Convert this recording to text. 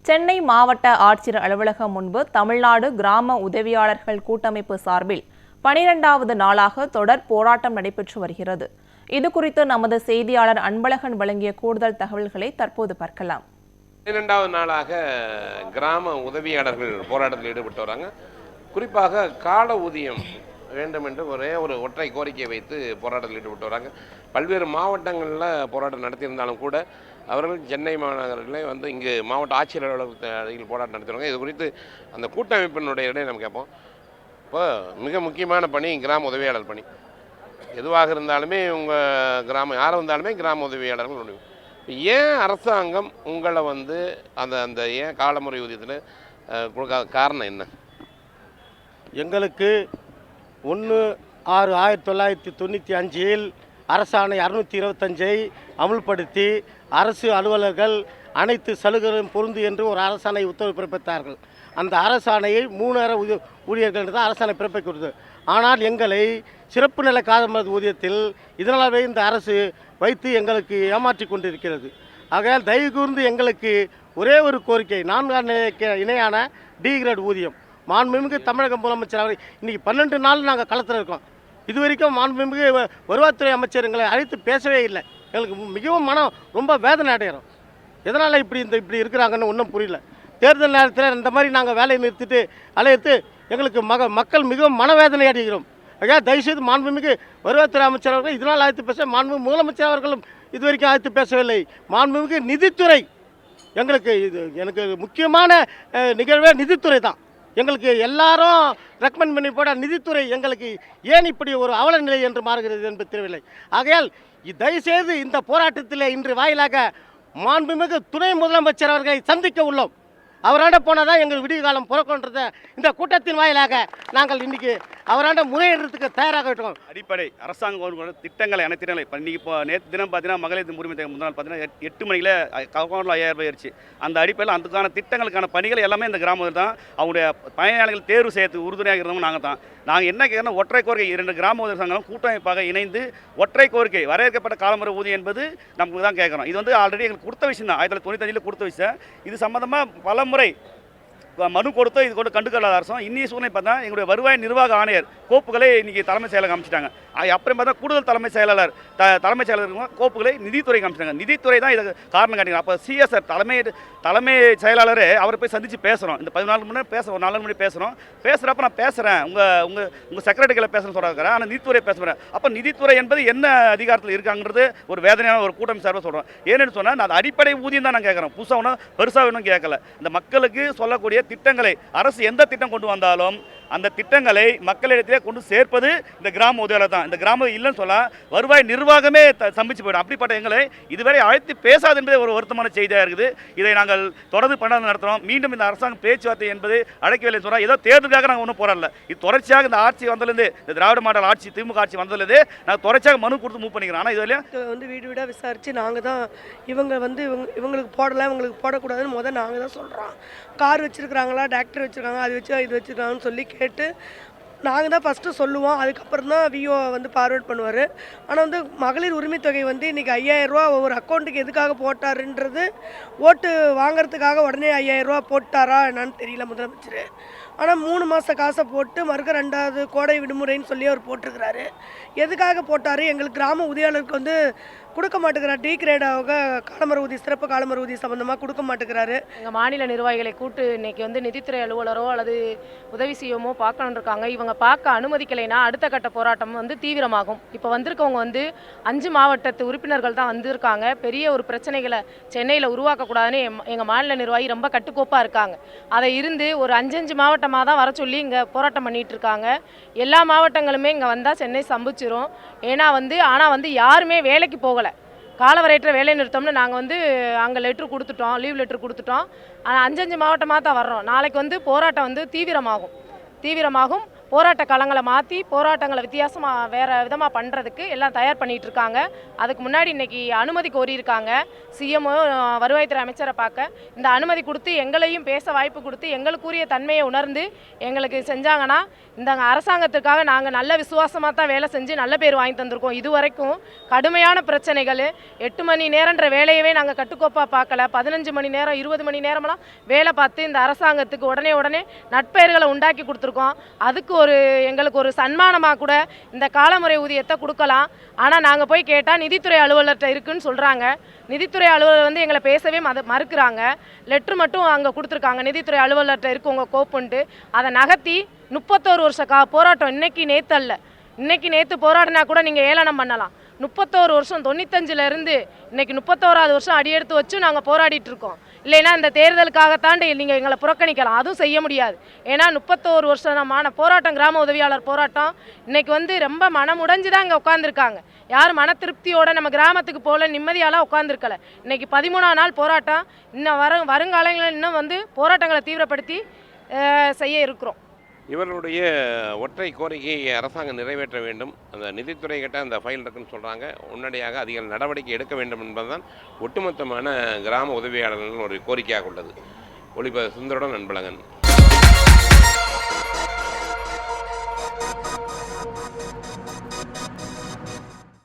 சென்னை மாவட்ட ஆட்சியர் அலுவலகம் முன்பு தமிழ்நாடு கிராம உதவியாளர்கள் கூட்டமைப்பு சார்பில் 12வது நாளாக தொடர் போராட்டம் நடைபெற்று வருகிறது. இதுகுறித்து நமது செய்தியாளர் அன்பழகன் வழங்கிய கூடுதல் தகவல்களை தற்போது பார்க்கலாம். 12வது நாளாக கிராம உதவியாளர்கள் போராட்டத்தில் ஈடுபட்டு வராங்க. குறிப்பாக கால ஊதியம் வேண்டும் என்று ஒரு ஒற்றை கோரிக்கை வைத்து போராட்டத்தில் ஈடுபட்டு வராங்க. பல்வேறு மாவட்டங்களில் போராட்டம் நடத்தியிருந்தாலும் கூட அவர்கள் சென்னை மாநகரில் இங்கு மாவட்ட ஆட்சியர் அலுவலகத்தில் போராட்டம் நடத்துவாங்க. இது குறித்து அந்த கூட்டமைப்பினுடைய இடையே நம்ம கேட்போம். இப்போ மிக முக்கியமான பணி கிராம உதவியாளர் பணி. எதுவாக இருந்தாலுமே உங்கள் கிராமம் யார் வந்தாலுமே கிராம உதவியாளர்கள் முடியும். ஏன் அரசாங்கம் உங்களை அந்த ஏன் காலமுறை ஊதியத்தில் கொடுக்காத காரணம் என்ன? எங்களுக்கு 1/6/1995 அரசாணை 625 அமுல்படுத்தி அரசு அலுவலர்கள் அனைத்து சலுகைகளும் பொருந்து என்று ஒரு அரசாணை உத்தரவு பிறப்பித்தார்கள். அந்த அரசாணையை 3 ஊழியர்கள் தான் அரசாணை பிறப்பிக்கிறது. ஆனால் எங்களை சிறப்பு நிலை காலமுறை ஊதியத்தில் இதனாலே இந்த அரசு வைத்து எங்களுக்கு ஏமாற்றி கொண்டிருக்கிறது. ஆகையால் தயவு கூர்ந்து எங்களுக்கு ஒரே ஒரு கோரிக்கை, 4ஆம் நிலைக்கு இணையான டி கிரேட் ஊதியம். மாண்புமிகு தமிழக முதலமைச்சர் அவர் இன்றைக்கி 12 நாள் நாங்கள் களத்தில் இருக்கோம். இதுவரைக்கும் மாண்புமிகு வருவாய்த்துறை அமைச்சர் எங்களை அழைத்து பேசவே இல்லை. எங்களுக்கு மிகவும் மனம் ரொம்ப வேதனை அடைகிறோம். எதனால் இப்படி இருக்கிறாங்கன்னு ஒன்றும் புரியல. தேர்தல் நேரத்தில் இந்த மாதிரி நாங்கள் வேலையை நிறுத்திட்டு அழைத்து எங்களுக்கு மக்கள் மிகவும் மனவேதனை அடைகிறோம். ஐயா, தயவுசெய்து மாண்புமிகு வருவாய்த்துறை அமைச்சர் அவர்கள் இதனால் அழைத்து பேச, மாண்புமிகு முதலமைச்சர் அவர்களும் இதுவரைக்கும் அழைத்து பேசவில்லை. மாண்புமிகு நிதித்துறை எனக்கு முக்கியமான நிகழ்வே நிதித்துறை தான். எங்களுக்கு எல்லாரும் ரெக்கமெண்ட் பண்ணி போட நிதித்துறை எங்களுக்கு ஏன் இப்படி ஒரு அவல நிலை என்று மாறுகிறது என்று தெரியவில்லை. ஆகையால் தயவுசெய்து இந்த போராட்டத்தில் இன்று வாயிலாக மாண்புமிகு துணை முதலமைச்சர் அவர்களை சந்திக்க உள்ளோம். அவராண்ட போனால் தான் எங்கள் விடிய காலம் பிறக்குன்றதை இந்த கூட்டத்தின் வாயிலாக நாங்கள் இன்றைக்கி அவராண்ட முறையிடுறதுக்கு தயாராக இருக்கோம். அடிப்படை அரசாங்க திட்டங்களை அனைத்து திட்டங்களை இப்போ இன்றைக்கி நேற்று தினம் பார்த்தீங்கன்னா மகளிர் உரிமை முதல் நாள் பார்த்தீங்கன்னா 8 மணியில் அக்கௌண்ட்டில் 5000 ரூபாய் ஆயிடுச்சு. அந்த அடிப்படையில் அதுக்கான திட்டங்களுக்கான பணிகள் எல்லாமே இந்த கிராமத்தில் தான். அவங்களுடைய பயனாளிகள் தேர்வு செய்யறது உறுதுணையாக இருந்தவங்க நாங்கள் தான். நாங்கள் என்ன கேட்குறோம், ஒற்றை கோரிக்கை 2 கிராம உதவி சங்கங்களும் கூட்டமைப்பாக இணைந்து ஒற்றை கோரிக்கை வரையறுக்கப்பட்ட காலமுறை ஊதியம் என்பது நமக்கு தான் கேட்குறோம். இது ஆல்ரெடி எங்களுக்கு கொடுத்த விஷயம் தான். 1995 கொடுத்த விஷயம். இது சம்மந்தமாக பல முறை மனு கொடுத்து இது கொண்டு கண்டுக்கொள்ளாத அரசும் இன்னி சூழ்நிலை பார்த்தா எங்களுடைய வருவாய் நிர்வாக ஆணையர் கோப்புகளை இன்றைக்கி தலைமைச் செயலகம் அமைச்சிட்டாங்க. அப்புறம் பார்த்தா கூடுதல் தலைமைச் செயலாளர் கோப்புகளை நிதித்துறைக்கு அமைச்சிட்டாங்க. நிதித்துறை தான் இதுக்கு காரணம் காட்டிங்க. அப்போ சிஎஸ்ஆர் தலைமை செயலாளர் அவரை போய் சந்தித்து பேசுகிறோம். இந்த 14 மணி நேரம் பேசுகிறோம், 4 மணி பேசுகிறோம். பேசுகிறப்ப நான் பேசுகிறேன், உங்கள் செக்ரட்டரிகளை பேசுகிறேன்னு சொல்கிறாங்க. ஆனால் நிதித்துறை பேசுகிறேன். அப்போ நிதித்துறை என்பது என்ன அதிகாரத்தில் இருக்காங்கிறது ஒரு வேதனையான ஒரு கூட்டம் சார்பாக சொல்கிறோம். ஏன்னு சொன்னால் நான் அடிப்படை ஊதியம் தான் நான் கேட்குறேன். புதுசாக ஒன்றும் பெருசாக ஒன்றும் கேட்கல. இந்த மக்களுக்கு சொல்லக்கூடிய திட்டங்களை அரசு எந்த திட்டம் கொண்டு வந்தாலும் அந்த திட்டங்களை மக்களிடத்திலே கொண்டு சேர்ப்பது இந்த கிராம உதவியாளர் தான். இந்த கிராமம் இல்லைன்னு சொல்ல வருவாய் நிர்வாகமே சம்பிச்சு போயிடும். அப்படிப்பட்ட எங்களை இதுவரை அழைத்து பேசாது என்பதே ஒரு வருத்தமான செய்தியாக இருக்குது. இதை நாங்கள் தொடர்ந்து பண்ண நடத்துகிறோம். மீண்டும் இந்த அரசாங்கம் பேச்சுவார்த்தை என்பது அழைக்கவில்லை சொன்னால் ஏதோ தேர்தலுக்காக நாங்கள் ஒன்றும் போராடல. இது தொடர்ச்சியாக இந்த ஆட்சி வந்ததுலேருந்து, இந்த திராவிட மாடல் ஆட்சி திமுக ஆட்சி வந்ததுலேருந்து நாங்கள் தொடர்ச்சியாக மனு கொடுத்து மூவ் பண்ணிக்கிறோம். ஆனால் இதுவரையும் வீடு வீடாக விசாரித்து நாங்கள் தான் இவங்களுக்கு போடலாம், இவங்களுக்கு போடக்கூடாதுன்னு நாங்கள் தான் சொல்கிறோம். கார் வச்சுருக்காங்களா, டிராக்டர் வச்சுருக்காங்க, அது வச்சு இது வச்சுருக்காங்கன்னு சொல்லி கேட்டு நாங்கள் தான் ஃபஸ்ட்டு சொல்லுவோம். அதுக்கப்புறம் தான் விஓ ஃபார்வேர்ட் பண்ணுவார். ஆனால் மகளிர் உரிமை தொகை இன்றைக்கி 5000 ரூபா ஒவ்வொரு அக்கௌண்ட்டுக்கு எதுக்காக போட்டாருன்றது ஓட்டு வாங்கிறதுக்காக உடனே 5000 ரூபா போட்டாரா என்னன்னு தெரியல முதலமைச்சர். ஆனால் 3 மாத காசை போட்டு மறுக்க 2வது கோடை விடுமுறைன்னு சொல்லி அவர் போட்டிருக்கிறாரு. எதுக்காக போட்டார்? எங்களுக்கு கிராம உதவியாளருக்கு கொடுக்க மாட்டேங்கிறார். டி கிரேடாக காலமர ஊதிய சிறப்பு காலமர ஊதிய சம்பந்தமாக கொடுக்க மாட்டேங்கிறாரு. எங்கள் மாநில நிர்வாகிகளை கூட்டு இன்றைக்கி நிதித்துறை அலுவலரோ அல்லது உதவி செய்யமோ பார்க்கணுன்னு இருக்காங்க. இவங்க பார்க்க அனுமதிக்கலைன்னா அடுத்த கட்ட போராட்டம் தீவிரமாகும். இப்போ வந்திருக்கவங்க 5 மாவட்டத்து உறுப்பினர்கள் தான் வந்திருக்காங்க. பெரிய ஒரு பிரச்சனைகளை சென்னையில் உருவாக்கக்கூடாதுன்னு எங்கள் மாநில நிர்வாகி ரொம்ப கட்டுக்கோப்பாக இருக்காங்க. அதை இருந்து ஒரு 5 மாவட்டமாக தான் வர சொல்லி இங்கே போராட்டம் பண்ணிகிட்டு இருக்காங்க. எல்லா மாவட்டங்களுமே இங்கே வந்தால் சென்னை சம்பிச்சிரும். ஏன்னா ஆனால் யாருமே வேலைக்கு போகலை. காலவரையற்ற வேலை நிறுத்தம்னு நாங்கள் அங்கே லெட்ரு கொடுத்துட்டோம், லீவ் லெட்ரு கொடுத்துட்டோம். ஆனால் 5 மாவட்டமாக தான் வர்றோம். நாளைக்கு போராட்டம் தீவிரமாகும். போராட்ட களங்களை மாற்றி போராட்டங்களை வித்தியாசமாக வேறு விதமாக பண்ணுறதுக்கு எல்லாம் தயார் பண்ணிகிட்டு இருக்காங்க. அதுக்கு முன்னாடி இன்றைக்கி அனுமதி கோரியிருக்காங்க. சிஎம் வருவாய்த்துறை அமைச்சரை பார்க்க இந்த அனுமதி கொடுத்து எங்களையும் பேச வாய்ப்பு கொடுத்து எங்களுக்குரிய தன்மையை உணர்ந்து எங்களுக்கு செஞ்சாங்கன்னா இந்த அரசாங்கத்துக்காக நாங்கள் நல்ல விசுவாசமாக தான் வேலை செஞ்சு நல்ல பேர் வாங்கி தந்திருக்கோம். இதுவரைக்கும் கடுமையான பிரச்சனைகள் 8 மணி நேரன்ற வேலையவே நாங்கள் கட்டுக்கோப்பாக பார்க்கல. 15 மணி நேரம் 20 மணி நேரமெல்லாம் வேலை பார்த்து இந்த அரசாங்கத்துக்கு உடனே நட்பெயர்களை உண்டாக்கி கொடுத்துருக்கோம். அதுக்கு எங்களுக்கு ஒரு சன்மானமாக கூட இந்த காலமுறை ஊதியத்தை கொடுக்கலாம். ஆனால் நாங்கள் போய் கேட்டால் நிதித்துறை அலுவலர்கிட்ட இருக்குன்னு சொல்கிறாங்க. நிதித்துறை அலுவலர் வந்து எங்களை பேசவே மறுக்கிறாங்க. லெட்ரு மட்டும் அங்கே கொடுத்துருக்காங்க, நிதித்துறை அலுவலர்கிட்ட இருக்கு உங்கள் கோப்புன்ட்டு. அதை நகர்த்தி 31 வருஷ போராட்டம் இன்னைக்கு நேற்று அல்ல, இன்னைக்கு நேற்று போராடினா கூட நீங்கள் ஏளனம் பண்ணலாம். 31 வருஷம் 95லேருந்து இன்னைக்கு 31வது வருஷம் அடியெடுத்து வச்சு நாங்கள் போராடிட்டு இருக்கோம். இல்லைன்னா இந்த தேர்தலுக்காகத்தாண்டி நீங்கள் எங்களை புறக்கணிக்கலாம், அதுவும் செய்ய முடியாது. ஏன்னா 31 வருஷமான போராட்டம், கிராம உதவியாளர் போராட்டம் இன்னைக்கு வந்து ரொம்ப மனமுடைஞ்சு தான் இங்கே உட்காந்துருக்காங்க. யாரும் மன திருப்தியோட நம்ம கிராமத்துக்கு போல நிம்மதியாலாம் உட்காந்துருக்கல. இன்னைக்கு 13ஆம் நாள் போராட்டம். இன்னும் வருங்காலங்களில் இன்னும் வந்து போராட்டங்களை தீவிரப்படுத்தி செய்ய இருக்கிறோம். இவர்களுடைய ஒற்றை கோரிக்கையை அரசாங்கம் நிறைவேற்ற வேண்டும். அந்த நிதித்துறை கிட்ட அந்த ஃபைல் இருக்குன்னு சொல்கிறாங்க. உடனடியாக அதிக நடவடிக்கை எடுக்க வேண்டும் என்பதுதான் ஒட்டுமொத்தமான கிராம உதவியாளர்களின் ஒரு கோரிக்கையாக உள்ளது. ஒளிப சுந்தருடன் அன்பழகன்.